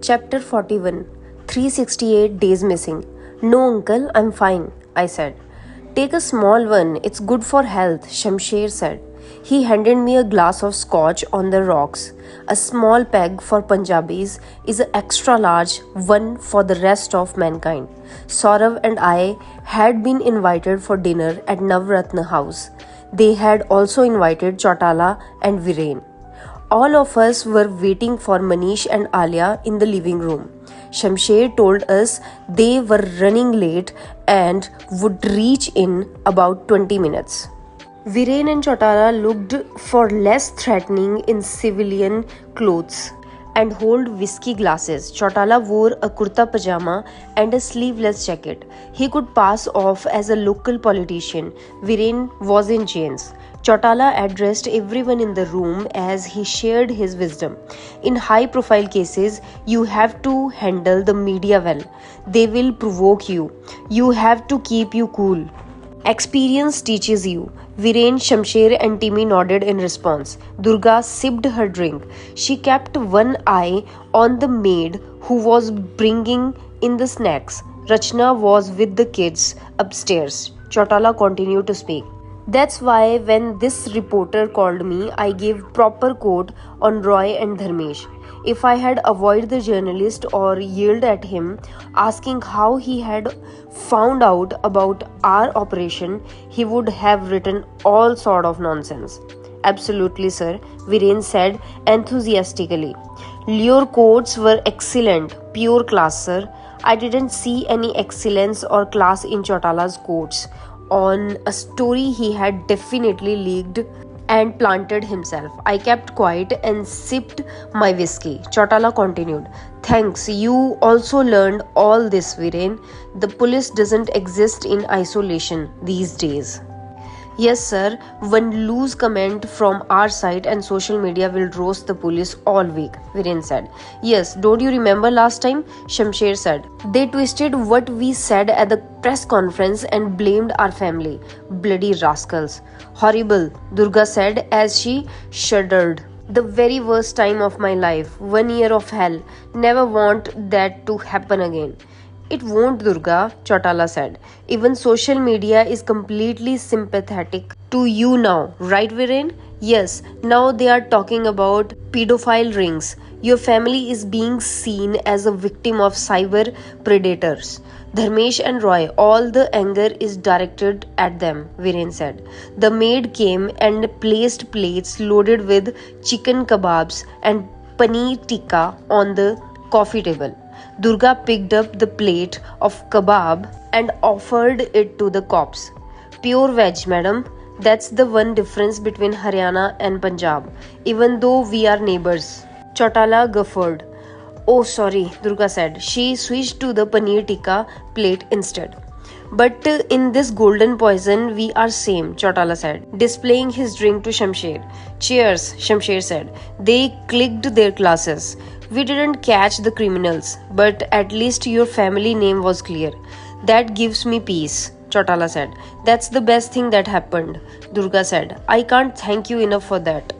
Chapter 41 368 Days Missing. No, uncle, I'm fine, I said. Take a small one, it's good for health, Shamsher said. He handed me a glass of scotch on the rocks. A small peg for Punjabis is an extra large one for the rest of mankind. Saurav and I had been invited for dinner at Navratna House. They had also invited Chautala and Viren. All of us were waiting for Manish and Alia in the living room. Shamsher told us they were running late and would reach in about 20 minutes. Viren and Chautala looked for less threatening in civilian clothes and hold whiskey glasses. Chautala wore a kurta pajama and a sleeveless jacket. He could pass off as a local politician. Viren was in chains. Chautala addressed everyone in the room as he shared his wisdom. In high-profile cases, you have to handle the media well. They will provoke you. You have to keep you cool. Experience teaches you. Viren, Shamsher and Timmy nodded in response. Durga sipped her drink. She kept one eye on the maid who was bringing in the snacks. Rachna was with the kids upstairs. Chautala continued to speak. That's why when this reporter called me, I gave proper quote on Roy and Dharmesh. If I had avoided the journalist or yelled at him, asking how he had found out about our operation, he would have written all sort of nonsense. Absolutely, sir, Viren said enthusiastically. Your quotes were excellent, pure class, sir. I didn't see any excellence or class in Chautala's quotes on a story he had definitely leaked and planted himself. I kept quiet and sipped my whiskey. Chautala continued. Thanks, you also learned all this, Viren. The police doesn't exist in isolation these days. Yes, sir. One loose comment from our side and social media will roast the police all week, Viren said. Yes, don't you remember last time? Shamsher said. They twisted what we said at the press conference and blamed our family. Bloody rascals. Horrible, Durga said as she shuddered. The very worst time of my life. 1 year of hell. Never want that to happen again. It won't, Durga, Chautala said. Even social media is completely sympathetic to you now, right, Viren? Yes, now they are talking about pedophile rings. Your family is being seen as a victim of cyber predators. Dharmesh and Roy, all the anger is directed at them, Viren said. The maid came and placed plates loaded with chicken kebabs and paneer tikka on the coffee table. Durga picked up the plate of kebab and offered it to the cops. Pure veg, madam. That's the one difference between Haryana and Punjab, even though we are neighbors. Chautala guffawed. Oh, sorry, Durga said. She switched to the paneer tikka plate instead. But in this golden poison, we are same, Chautala said, displaying his drink to Shamsher. Cheers, Shamsher said. They clicked their glasses. We didn't catch the criminals, but at least your family name was clear. That gives me peace, Chautala said. That's the best thing that happened, Durga said. I can't thank you enough for that.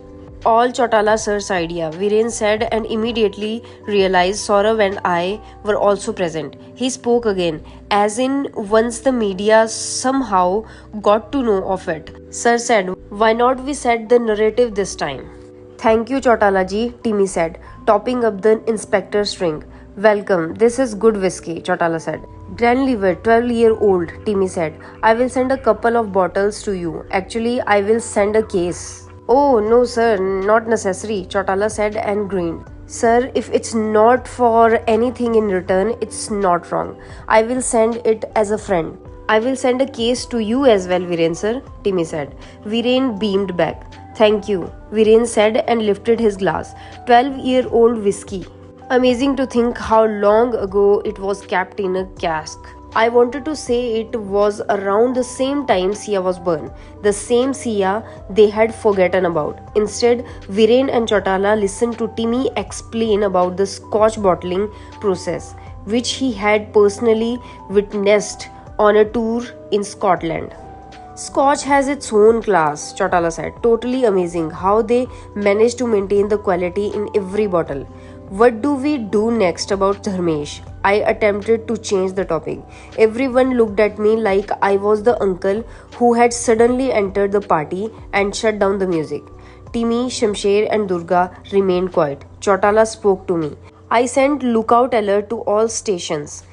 All Chautala sir's idea, Viren said and immediately realized Saurav and I were also present. He spoke again, as in once the media somehow got to know of it. Sir said, why not we set the narrative this time? Thank you, Chautala ji, Timmy said, topping up the inspector's drink. Welcome, this is good whiskey, Chautala said. Glenlivet, 12-year-old, Timmy said. I will send a couple of bottles to you. Actually, I will send a case. Oh, no sir, not necessary, Chautala said and grinned. Sir, if it's not for anything in return, it's not wrong. I will send it as a friend. I will send a case to you as well, Viren sir, Timmy said. Viren beamed back. Thank you, Viren said and lifted his glass. 12-year-old whiskey. Amazing to think how long ago it was kept in a cask. I wanted to say it was around the same time Sia was born, the same Sia they had forgotten about. Instead, Viren and Chautala listened to Timmy explain about the scotch bottling process, which he had personally witnessed on a tour in Scotland. Scotch has its own class, Chautala said. Totally amazing how they managed to maintain the quality in every bottle. What do we do next about Dharmesh? I attempted to change the topic. Everyone looked at me like I was the uncle who had suddenly entered the party and shut down the music. Timmy, Shamsher, and Durga remained quiet. Chautala spoke to me. I sent lookout alert to all stations.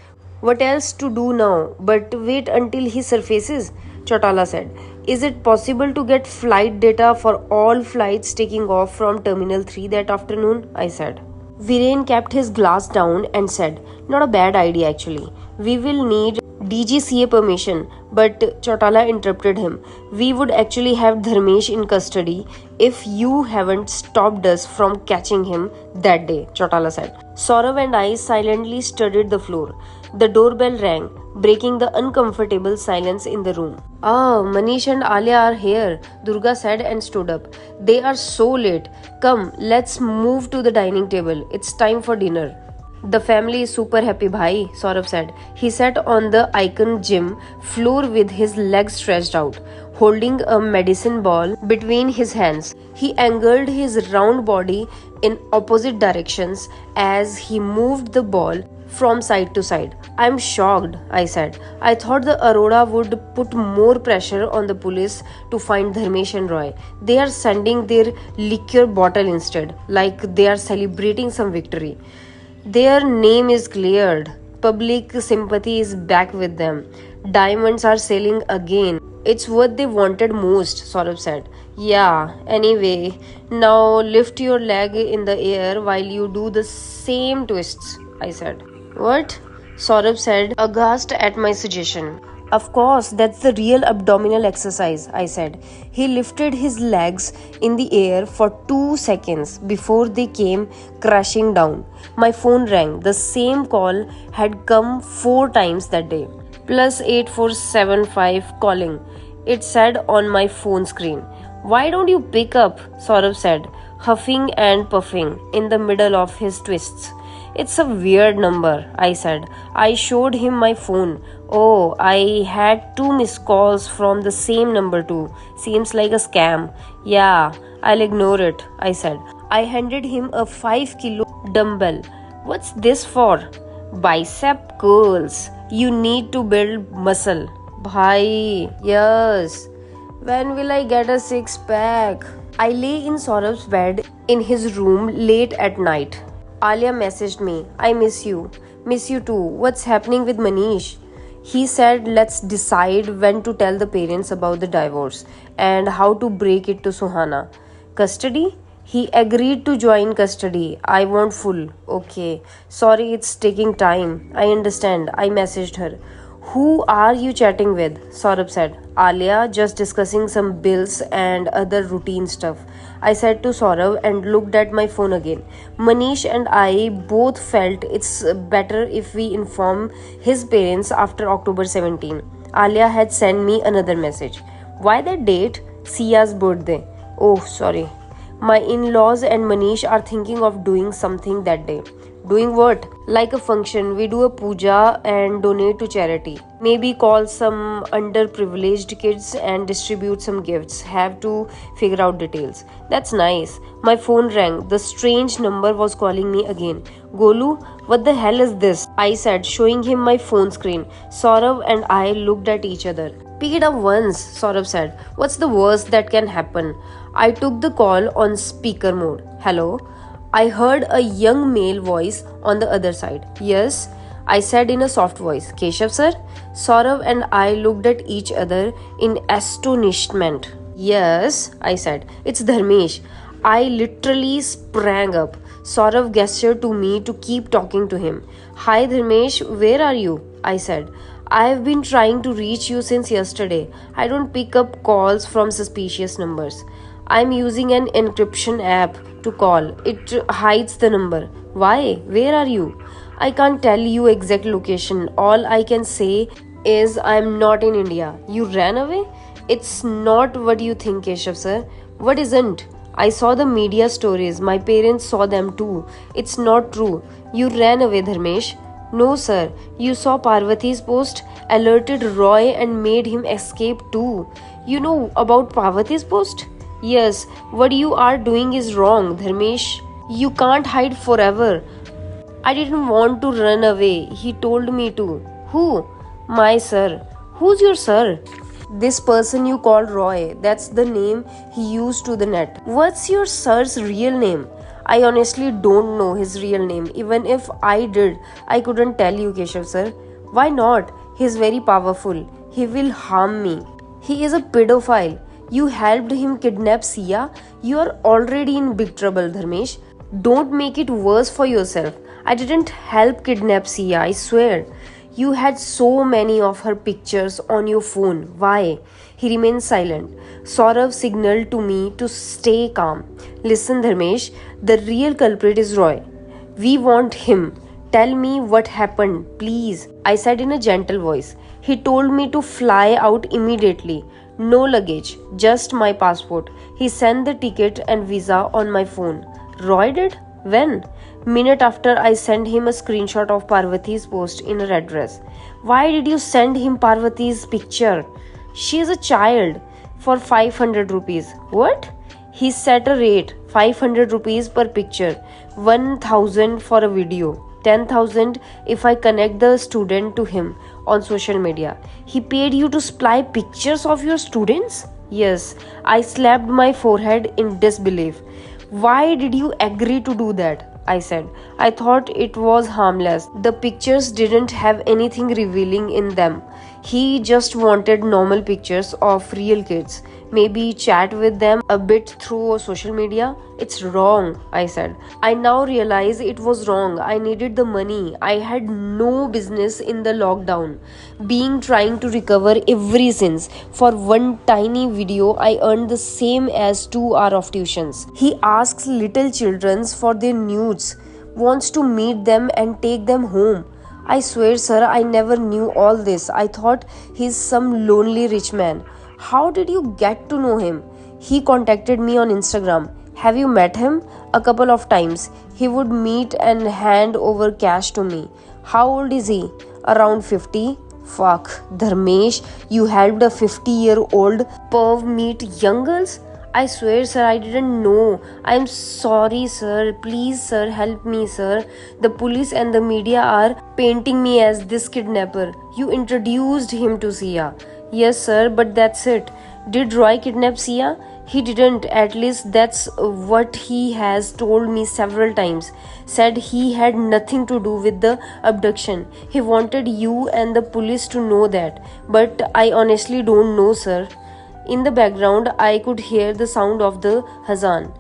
What else to do now but wait until he surfaces? Chautala said. Is it possible to get flight data for all flights taking off from Terminal 3 that afternoon? I said. Viren kept his glass down and said, not a bad idea actually. We will need DGCA permission, but Chautala interrupted him. We would actually have Dharmesh in custody if you haven't stopped us from catching him that day, Chautala said. Saurav and I silently studied the floor. The doorbell rang, breaking the uncomfortable silence in the room. Ah, Manish and Alia are here, Durga said and stood up. They are so late. Come, let's move to the dining table. It's time for dinner. The family is super happy, bhai, Saurav said. He sat on the icon gym floor with his legs stretched out, holding a medicine ball between his hands. He angled his round body in opposite directions as he moved the ball from side to side. I'm shocked, I said. I thought the Arora would put more pressure on the police to find Dharmesh and Roy. They are sending their liquor bottle instead, like they are celebrating some victory. Their name is cleared. Public sympathy is back with them. Diamonds are selling again. It's what they wanted most, Saurabh said. Yeah, anyway, now lift your leg in the air while you do the same twists, I said. What? Saurabh said, aghast at my suggestion. Of course, that's the real abdominal exercise, I said. He lifted his legs in the air for 2 seconds before they came crashing down. My phone rang. The same call had come 4 times that day. +8475 calling. It said on my phone screen. Why don't you pick up? Saurabh said, huffing and puffing in the middle of his twists. It's a weird number, I said. I showed him my phone. Oh, I had 2 missed calls from the same number too. Seems like a scam. Yeah, I'll ignore it, I said. I handed him a 5-kilo dumbbell. What's this for? Bicep curls. You need to build muscle. Bhai, yes. When will I get a 6-pack? I lay in Saurabh's bed in his room late at night. Alia messaged me, I miss you. Miss you too. What's happening with Manish? He said, let's decide when to tell the parents about the divorce and how to break it to Suhana. Custody? He agreed to join custody. I want full. Okay. Sorry, it's taking time. I understand. I messaged her. Who are you chatting with? Saurabh said. Alia, just discussing some bills and other routine stuff. I said to Saurabh and looked at my phone again. Manish and I both felt it's better if we inform his parents after October 17. Alia had sent me another message. Why that date? Sia's birthday. Oh, sorry. My in-laws and Manish are thinking of doing something that day. Doing what? Like a function, we do a puja and donate to charity. Maybe call some underprivileged kids and distribute some gifts. Have to figure out details. That's nice. My phone rang. The strange number was calling me again. Golu, what the hell is this? I said, showing him my phone screen. Saurav and I looked at each other. Pick it up once, Saurav said. What's the worst that can happen? I took the call on speaker mode. Hello? I heard a young male voice on the other side. Yes, I said in a soft voice. Keshav sir? Saurav and I looked at each other in astonishment. Yes, I said. It's Dharmesh. I literally sprang up. Saurav gestured to me to keep talking to him. Hi Dharmesh, where are you? I said. I've been trying to reach you since yesterday. I don't pick up calls from suspicious numbers. I'm using an encryption app to call. It hides the number. Why? Where are you? I can't tell you exact location. All I can say is I'm not in India. You ran away? It's not what you think, Keshav sir. What isn't? I saw the media stories. My parents saw them too. It's not true. You ran away, Dharmesh. No sir. You saw Parvati's post, alerted Roy and made him escape too. You know about Parvati's post? Yes, what you are doing is wrong, Dharmesh. You can't hide forever. I didn't want to run away. He told me to. Who? My sir. Who's your sir? This person you call Roy. That's the name he used to the net. What's your sir's real name? I honestly don't know his real name. Even if I did, I couldn't tell you, Keshav sir. Why not? He's very powerful. He will harm me. He is a pedophile. You helped him kidnap Sia. You are already in big trouble, Dharmesh. Don't make it worse for yourself. I didn't help kidnap Sia, I swear. You had so many of her pictures on your phone. Why? He remained silent. Saurav signaled to me to stay calm. Listen, Dharmesh, the real culprit is Roy. We want him. Tell me what happened, please, I said in a gentle voice. He told me to fly out immediately. No luggage, just my passport. He sent the ticket and visa on my phone. Roy did? When? Minute after I sent him a screenshot of Parvati's post in a red dress. Why did you send him Parvati's picture? She is a child. For 500 rupees. What? He set a rate, 500 rupees per picture, 1000 for a video, 10,000 if I connect the student to him on social media. He paid you to supply pictures of your students? Yes, I slapped my forehead in disbelief. Why did you agree to do that? I said. I thought it was harmless. The pictures didn't have anything revealing in them. He just wanted normal pictures of real kids. Maybe chat with them a bit through social media. It's wrong, I said. I now realize it was wrong. I needed the money. I had no business in the lockdown. Being trying to recover every sins. For one tiny video, I earned the same as 2 hours of tuitions. He asks little children for their nudes, wants to meet them and take them home. I swear, sir, I never knew all this. I thought he's some lonely rich man. How did you get to know him? He contacted me on Instagram. Have you met him? A couple of times. He would meet and hand over cash to me. How old is he? Around 50? Fuck, Dharmesh, you helped a 50-year-old perv meet young girls? I swear, sir, I didn't know. I'm sorry, sir. Please, sir, help me, sir. The police and the media are painting me as this kidnapper. You introduced him to Sia. Yes, sir, but that's it. Did Roy kidnap Sia? He didn't. At least that's what he has told me several times. Said he had nothing to do with the abduction. He wanted you and the police to know that. But I honestly don't know, sir. In the background, I could hear the sound of the Hazan.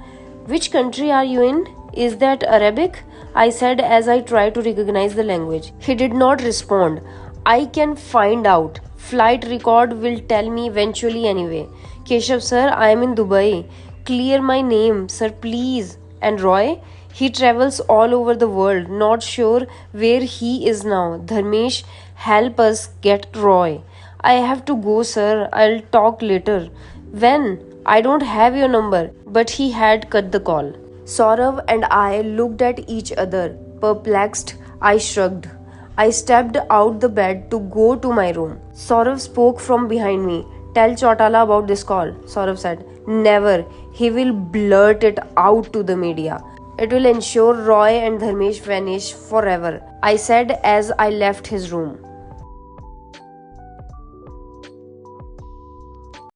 Which country are you in? Is that Arabic? I said as I tried to recognize the language. He did not respond. I can find out. Flight record will tell me eventually anyway. Keshav sir, I am in Dubai. Clear my name, sir, please. And Roy? He travels all over the world. Not sure where he is now. Dharmesh, help us get Roy. I have to go, sir. I'll talk later. When? I don't have your number. But he had cut the call. Saurav and I looked at each other. Perplexed, I shrugged. I stepped out the bed to go to my room. Saurav spoke from behind me. Tell Chautala about this call, Saurav said. Never. He will blurt it out to the media. It will ensure Roy and Dharmesh vanish forever, I said as I left his room.